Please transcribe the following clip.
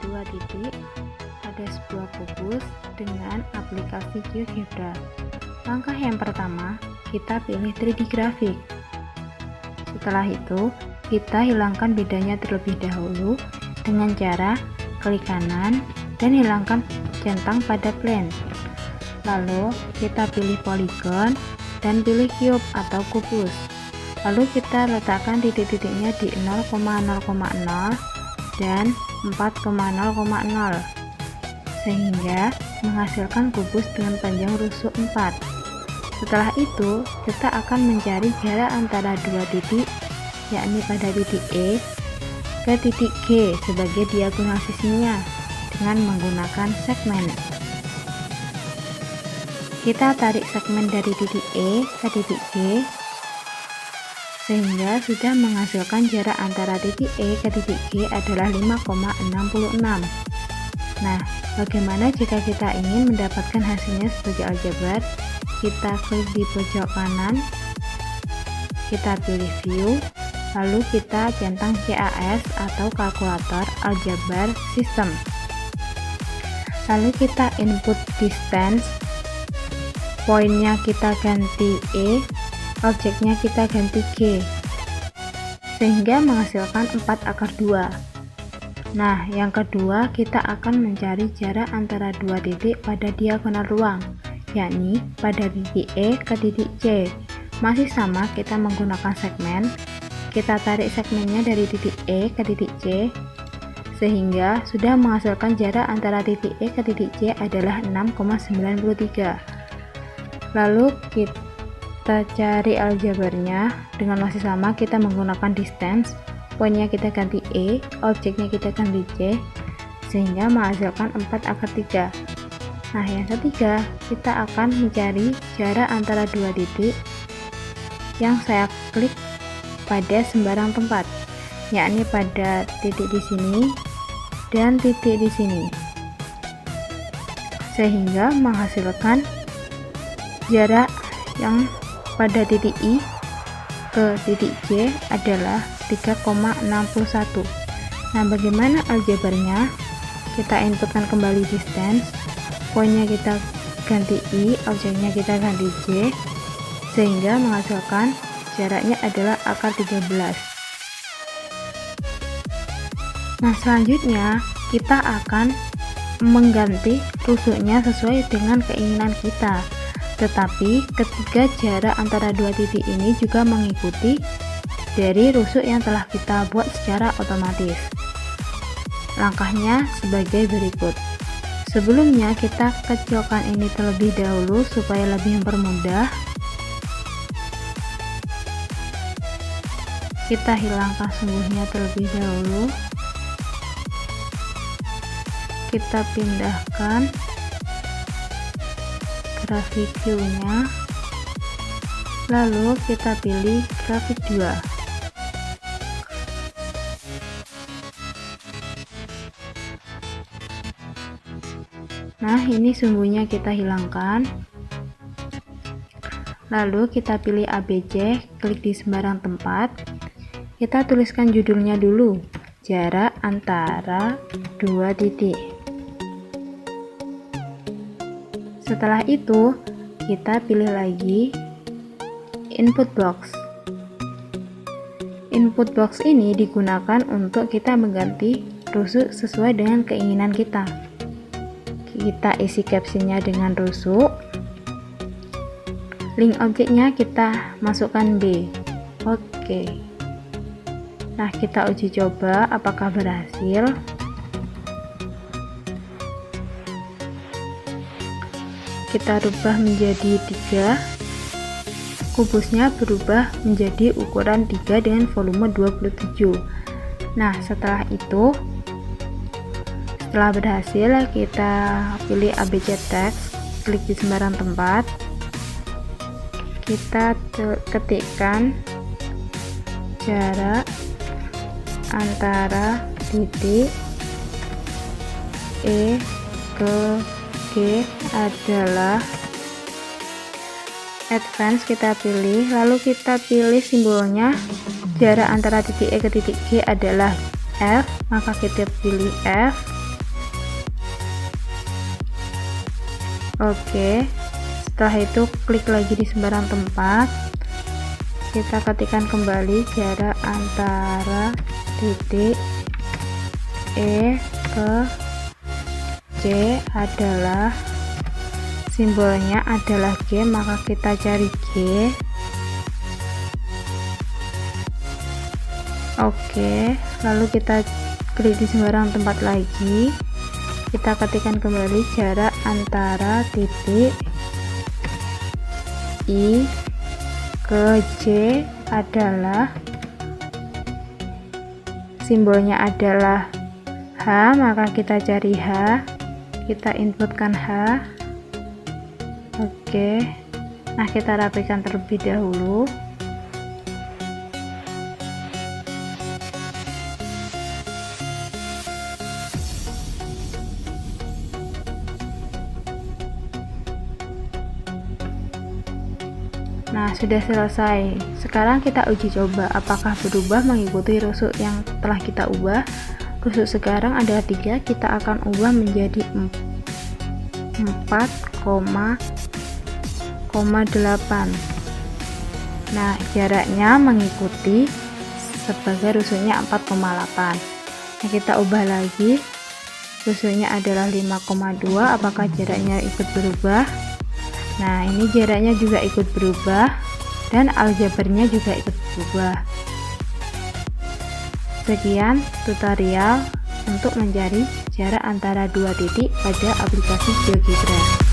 dua titik pada sebuah kubus dengan aplikasi GeoGebra. Langkah yang pertama, kita pilih 3D Graphic. Setelah itu, kita hilangkan bedanya terlebih dahulu dengan cara klik kanan dan hilangkan centang pada plane. Lalu, kita pilih polygon dan pilih cube atau kubus. Lalu kita letakkan titik-titiknya di 0,0,0 dan 4,0,0 sehingga menghasilkan kubus dengan panjang rusuk 4. Setelah itu, kita akan mencari jarak antara dua titik, yakni pada titik E ke titik G sebagai diagonal sisinya dengan menggunakan segmen. Kita tarik segmen dari titik E ke titik G sehingga sudah menghasilkan jarak antara titik E ke titik G adalah 5,66. Nah, bagaimana jika kita ingin mendapatkan hasilnya sebagai aljabar? Kita klik di pojok kanan, kita pilih view, lalu kita centang CAS atau kalkulator aljabar system. Lalu kita input distance, poinnya kita ganti E, objeknya kita ganti G, sehingga menghasilkan 4/2. Nah, yang kedua kita akan mencari jarak antara dua titik pada diagonal ruang, yakni pada titik E ke titik C. Masih sama, kita menggunakan segmen. Kita tarik segmennya dari titik E ke titik C sehingga sudah menghasilkan jarak antara titik E ke titik C adalah 6,93. Lalu kita cari aljabarnya dengan masih sama, kita menggunakan distance, poinnya kita ganti E, objeknya kita ganti C sehingga menghasilkan 4/3. Nah, yang ketiga, kita akan mencari jarak antara dua titik yang saya klik pada sembarang tempat, yakni pada titik di sini dan titik di sini, sehingga menghasilkan jarak yang pada titik I ke titik J adalah 3,61. Nah, bagaimana aljabarnya? Kita inputkan kembali distance, poinnya kita ganti I, objeknya kita ganti J sehingga menghasilkan jaraknya adalah akar 13. Nah, selanjutnya kita akan mengganti rusuknya sesuai dengan keinginan kita, tetapi ketiga jarak antara dua titik ini juga mengikuti dari rusuk yang telah kita buat secara otomatis. Langkahnya sebagai berikut. Sebelumnya kita kecilkan ini terlebih dahulu supaya lebih mempermudah. Kita hilangkan sumbunya terlebih dahulu. Kita pindahkan grafik view-nya. Lalu kita pilih grafik 2. Nah, ini sumbunya kita hilangkan. Lalu kita pilih ABC, klik di sembarang tempat. Kita tuliskan judulnya dulu, jarak antara dua titik. Setelah itu, kita pilih lagi input box. Input box ini digunakan untuk kita mengganti rusuk sesuai dengan keinginan kita. Kita isi captionnya dengan rusuk. Link objeknya kita masukkan B. Oke. Nah, kita uji coba apakah berhasil. Kita rubah menjadi 3. Kubusnya berubah menjadi ukuran 3 dengan volume 27. Nah, setelah itu, setelah berhasil, kita pilih ABC text, klik di sembarang tempat. Kita ketikkan jarak antara titik E ke G adalah advance, kita pilih, lalu kita pilih simbolnya. Jarak antara titik E ke titik G adalah F, maka kita pilih F. Oke, setelah itu klik lagi di sembarang tempat, kita ketikkan kembali jarak antara titik E ke C adalah, simbolnya adalah G, maka kita cari G. Oke, lalu kita klik di sembarang tempat lagi, kita ketikkan kembali jarak antara titik I ke J adalah, simbolnya adalah H, maka kita cari H, kita inputkan H. Oke, nah kita rapikan terlebih dahulu. Nah, sudah selesai. Sekarang kita uji coba apakah berubah mengikuti rusuk yang telah kita ubah. Rusuk sekarang ada 3, kita akan ubah menjadi 4,8. Nah, jaraknya mengikuti sebagai rusuknya 4,8. Nah, kita ubah lagi. Rusuknya adalah 5,2, apakah jaraknya ikut berubah? Nah, ini jaraknya juga ikut berubah dan aljabarnya juga ikut berubah. Sekian tutorial untuk mencari jarak antara dua titik pada aplikasi GeoGebra.